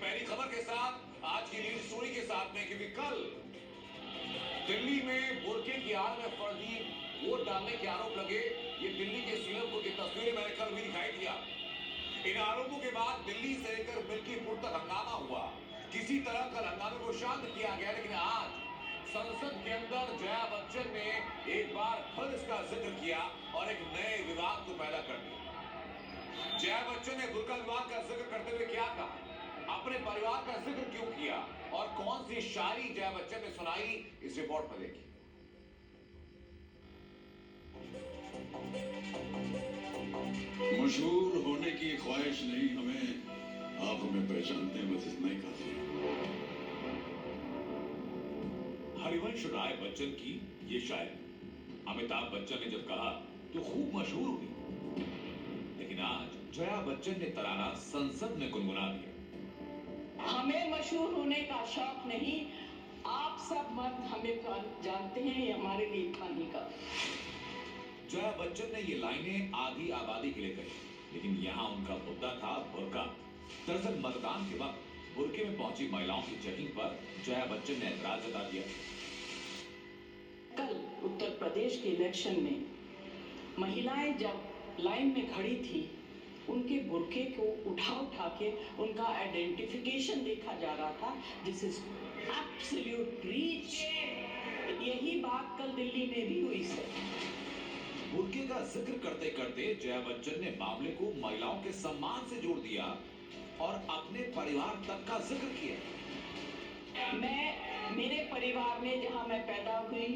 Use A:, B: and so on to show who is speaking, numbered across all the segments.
A: पहली खबर के साथ आज की लीड स्टोरी के साथ में, क्योंकि कल दिल्ली में बुर्के की आड़ में फर्जी वोट डालने के आरोप लगे। ये दिल्ली के सीलमपुर की तस्वीरें मैंने कल भी दिखाई दिया। इन आरोपों के बाद दिल्ली से लेकर मिल्कीपुर तक हंगामा हुआ। किसी तरह कल हंगामे को शांत किया गया, लेकिन आज संसद के अंदर जया बच्चन ने एक बार फिर इसका जिक्र किया और एक नए विवाद को पैदा कर दिया। जया बच्चन ने बुर्का विवाद का जिक्र करते हुए क्या कहा, अपने परिवार का जिक्र क्यों किया और कौन सी शायरी जया बच्चन ने सुनाई, इस रिपोर्ट में देखिए।
B: मशहूर होने की ख्वाहिश नहीं हमें, आप हमें पहचानते हैं, बस इतना ही काफी है।
A: हरिवंश राय बच्चन की ये शायरी अमिताभ बच्चन ने जब कहा तो खूब मशहूर हुई, लेकिन आज जया बच्चन ने तराना संसद में गुनगुना दिया।
C: हमें मशहूर होने का शौक नहीं, आप सब मर्द हमें जानते हैं, ये हमारे लिए इतना नहीं का।
A: जया बच्चन ने ये लाइनें आधी आबादी के लिए कही, लेकिन यहाँ उनका मुद्दा था बुर्का। दरअसल मतदान के वक्त बुर्के में पहुंची महिलाओं की चेकिंग पर जया बच्चन ने ऐतराज जता दिया।
C: कल उत्तर प्रदेश के इलेक्शन में महिलाएं जब लाइन में खड़ी थी, उनके बुर्के को उठा के उनका आइडेंटिफिकेशन देखा जा रहा था। This is absolute breach. यही बात कल दिल्ली में भी हुई सर।
A: बुर्के का जिक्र करते करते जया बच्चन ने मामले को महिलाओं के सम्मान से जोड़ दिया और अपने परिवार तक का जिक्र किया।
C: मेरे परिवार में जहां मैं पैदा हुई,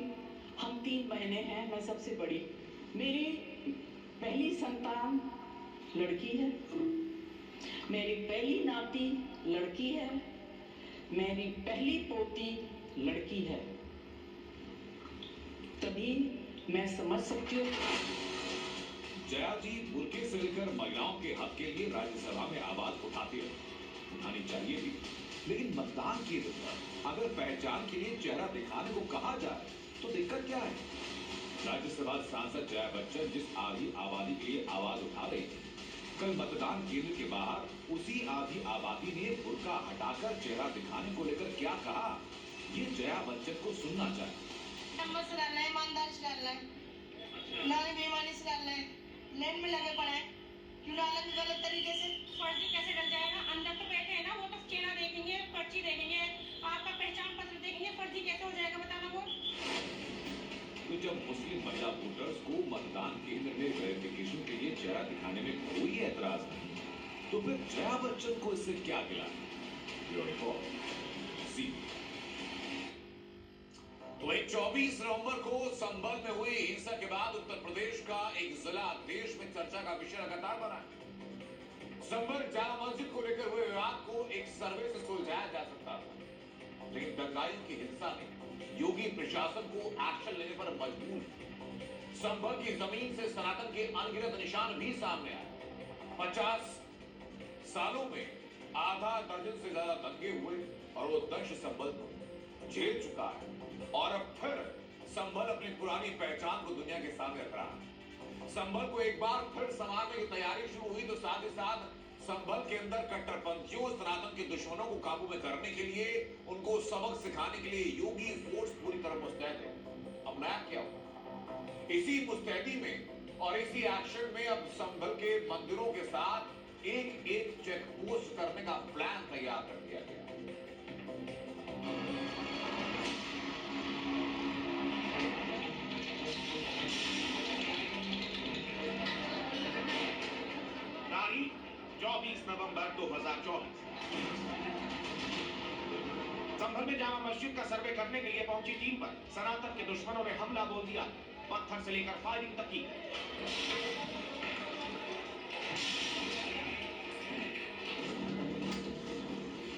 C: हम 3 बहनें हैं, मैं सबसे बड़ी। मेरी पहली संतान लड़की है, मेरी पहली नाती लड़की है, मेरी पहली पोती लड़की है। तभी मैं समझ सकती हूँ।
A: जया जी बुर्के से लेकर महिलाओं के हक के लिए राज्यसभा में आवाज उठाती रही, उठानी चाहिए भी, लेकिन मतदान की दिन अगर पहचान के लिए चेहरा दिखाने को कहा जाए तो दिक्कत क्या है। राज्यसभा सांसद जया बच्चन जिस आधी आबादी के लिए आवाज उठा रही थी, कल मतदान केंद्र के बाहर उसी आधी आबादी ने बुर्का हटाकर चेहरा दिखाने को लेकर क्या कहा, ये जया बच्चन को सुनना चाहिए।
D: ईमानदारी से डालना है, ना बेईमानी से डालना है, लाइन में लगे पड़े हैं, क्यों डाला गलत तरीके से।
E: फर्जी कैसे डल जाएगा? अंदर तो बैठे हैं ना, वो तो चेहरा देखेंगे, पर्ची देखेंगे, आपका पहचान पत्र देखेंगे, फर्जी कैसे हो जाएगा बताना वो।
A: तो जब मुस्लिम महिला वोटर्स को मतदान केंद्र में वेरिफिकेशन के लिए चेहरा दिखाने में कोई एतराज नहीं, तो फिर जया बच्चन को इससे क्या गिला? तो 24 नवंबर को संभल में हुई हिंसा के बाद उत्तर प्रदेश का एक जिला देश में चर्चा का विषय लगातार बना है। संभल जामा मस्जिद को लेकर हुए विवाद को एक सर्वे से सुलझाया जा सकता था, लेकिन दंगाइयों की हिंसा ने योगी प्रशासन को एक्शन लेने पर मजबूर। संभल की जमीन से सनातन के अनगिनत निशान भी सामने आए। 50 सालों में आधा दर्जन से ज्यादा दंगे हुए और वो दंश संभल को झेल चुका है, और अब फिर संभल अपनी पुरानी पहचान को दुनिया के सामने रख रहा है। संभल को एक बार फिर संभालने की तैयारी शुरू हुई तो साथ ही साथ संभल के अंदर कट्टरपंथियों, सनातन के दुश्मनों को काबू में करने के लिए, उनको सबक सिखाने के लिए योगी फोर्स पूरी तरह मुस्तैद है। अब नया क्या हुआ? इसी मुस्तैदी में और इसी एक्शन में अब संभल के मंदिरों के साथ एक एक चेक पोस्ट करने का प्लान तैयार कर दिया गया।
F: तारीख 24 नवंबर 2024। संभल में जामा मस्जिद का सर्वे करने के लिए पहुंची टीम पर सनातन के दुश्मनों ने हमला बोल दिया, पत्थर से लेकर फायरिंग तक की।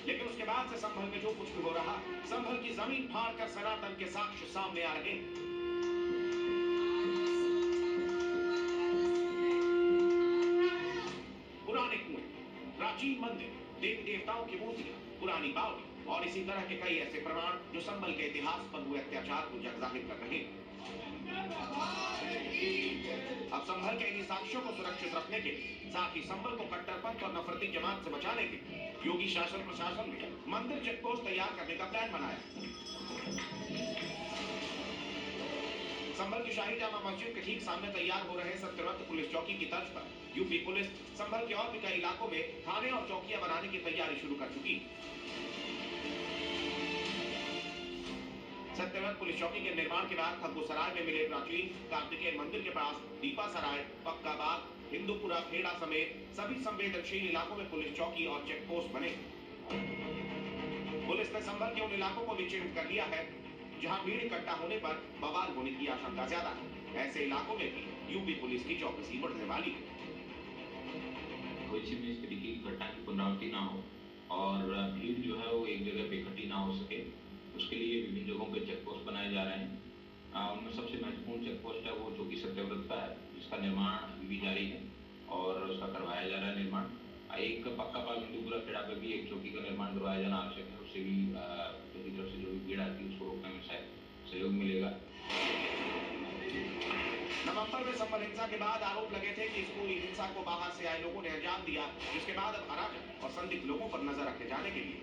F: लेकिन उसके बाद से संभल में जो कुछ भी हो रहा, संभल की जमीन फाड़कर सनातन के साक्ष्य सामने आ रहे। पुराने कुएं, प्राचीन मंदिर, देवी देवताओं की मूर्तियां, पुरानी बावड़ी और इसी तरह के कई ऐसे प्रमाण जो संभल के इतिहास पर हुए अत्याचार को जगजाहिर कर रहे हैं। अब संभल के इन्हीं साक्ष्यों को सुरक्षित रखने के लिए, साथ ही संभल को कट्टरपंथ और नफरती जमात से बचाने के लिए योगी शासन प्रशासन ने मंदिर चेकपोस्ट तैयार करने का प्लान बनाया। संभल की शाही जामा मस्जिद के ठीक सामने तैयार हो रहे सत्यव्रत पुलिस चौकी की तर्ज पर यूपी पुलिस संभल के और भी कई इलाकों में थाने और चौकियां बनाने की तैयारी शुरू कर चुकी है। सत्यव्रत पुलिस चौकी के निर्माण के बाद खग्गोसराय में मिले प्राचीन कार्तिकेय मंदिर के पास दीपा सराय, पक्का बाग, हिंदूपुरा, खेड़ा समेत सभी संवेदनशील इलाकों में पुलिस चौकी और चेक पोस्ट बने। पुलिस ने संभल के उन इलाकों को भी चिन्हित कर लिया है जहां भीड़ इकट्ठा होने पर बवाल होने की आशंका ज्यादा है। ऐसे इलाकों में भी यूपी पुलिस की चौकसी बढ़ने वाली है।
G: भविष्य में इस तरीके की घटना की पुनरावृत्ति ना हो और भीड़ जो है वो एक जगह पे इकट्ठी ना हो सके, उसके लिए विभिन्न जगहों पे चेक पोस्ट बनाए जा रहे हैं। उनमें सबसे महत्वपूर्ण चेक पोस्ट है वो चौकी सत्यव्रत का है, जिसका निर्माण अभी भी जारी है और उसका करवाया जा रहा है निर्माण। एक पक्का बाग हिंदूपुरा खेड़ा पे भी एक चौकी का निर्माण करवाया जाना आवश्यक है, उससे भी चौकी तरफ से जो भी भीड़ आती है उसको रोकने में शायद सहयोग मिलेगा।
F: नवंबर में संभल हिंसा के बाद आरोप लगे थे कि इस पूरी हिंसा को बाहर से आए लोगों ने अंजाम दिया, जिसके बाद अब अराजक और संदिग्ध लोगों पर नजर रखे जाने के लिए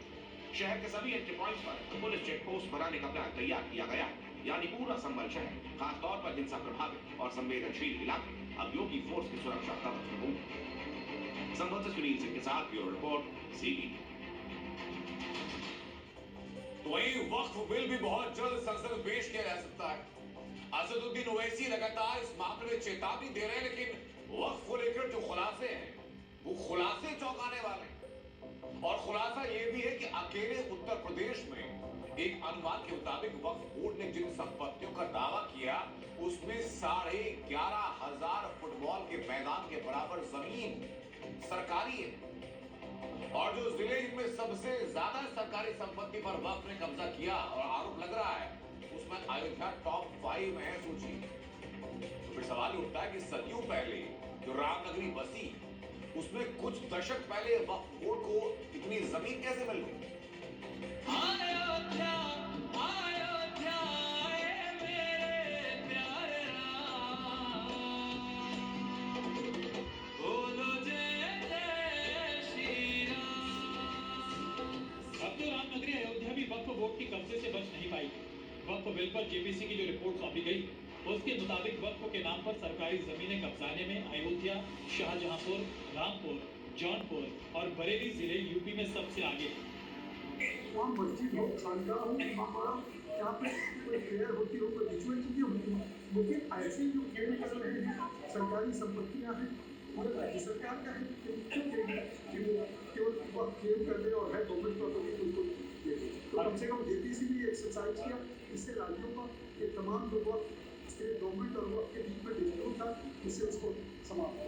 F: शहर के सभी एंट्री पॉइंट्स पर पुलिस चेक पोस्ट बनाने का प्लान तैयार किया गया है। यानी पूरा संभल शहर, खास तौर पर हिंसा प्रभावित और संवेदनशील इलाके अब योगी फोर्स की सुरक्षा कवच में होंगे। संभल से सुनील सिंह के साथ ब्यूरो रिपोर्ट सीबी।
A: तो वही वक्फ बिल भी बहुत जल्द संसद में पेश किया जा सकता है। असदुद्दीन ओवैसी लगातार इस मामले में चेतावनी दे रहे हैं, लेकिन वक्फ को लेकर जो खुलासे हैं वो खुलासे चौंकाने वाले हैं। और खुलासा यह भी है कि अकेले उत्तर प्रदेश में एक अनुमान के मुताबिक वक्फ बोर्ड ने जिन संपत्तियों का दावा किया उसमें 11,500 फुटबॉल के मैदान के बराबर जमीन सरकारी है। और जो जिले जिनमें सबसे ज्यादा सरकारी संपत्ति पर वक्फ ने कब्जा किया और आरोप लग रहा है उसमें अयोध्या टॉप 5 में है सूची। तो फिर सवाल उठता है कि सदियों पहले जो रामनगरी बसी उसमें कुछ दशक पहले वक्फ बोर्ड को इतनी जमीन कैसे मिल गई? अयोध्या अयोध्या मेरे प्यारे राम, बोलो जय जय श्री राम।
H: अब तो रामनगरी अयोध्या भी वक्फ बोर्ड के कब्जे से बच नहीं पाई। वक्फ बिल पर जेपीसी की जो रिपोर्ट सौंपी गई उसके मुताबिक वक्फ के नाम पर सरकारी जमीनें कब्जाने में अयोध्या, शाहजहांपुर, रामपुर, जौनपुर और बरेली जिले यूपी में सबसे आगे हैं।
I: वहाँ मस्जिद हो, खानका हो, वहाँ यहाँ पे कोई प्रेयर होती हो, कोई रिचुअल चीजें होती हो, लेकिन ऐसे जो खेल कर रहे हैं सरकारी संपत्तियाँ हैं पूरे राज्य सरकार का है, क्यों देंगे केवल क्लेम कर दे और है गवर्नमेंट प्रॉपर्टी बिल्कुल दे दे। तो कम से कम जेपीसी भी एक्सरसाइज किया, इससे राज्यों का ये तमाम जो स्टेट गवर्नमेंट और वक्त के बीच में डिस्प्यूट था इससे उसको समाप्त।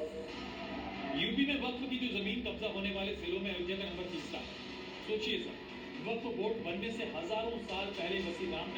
H: यूपी में वक्फ की जो जमीन कब्जा होने वाले जिलों में अयोध्या का नंबर तीसरा है। सोचिए सर, वक्फ बोर्ड बनने से हजारों साल पहले बसी राम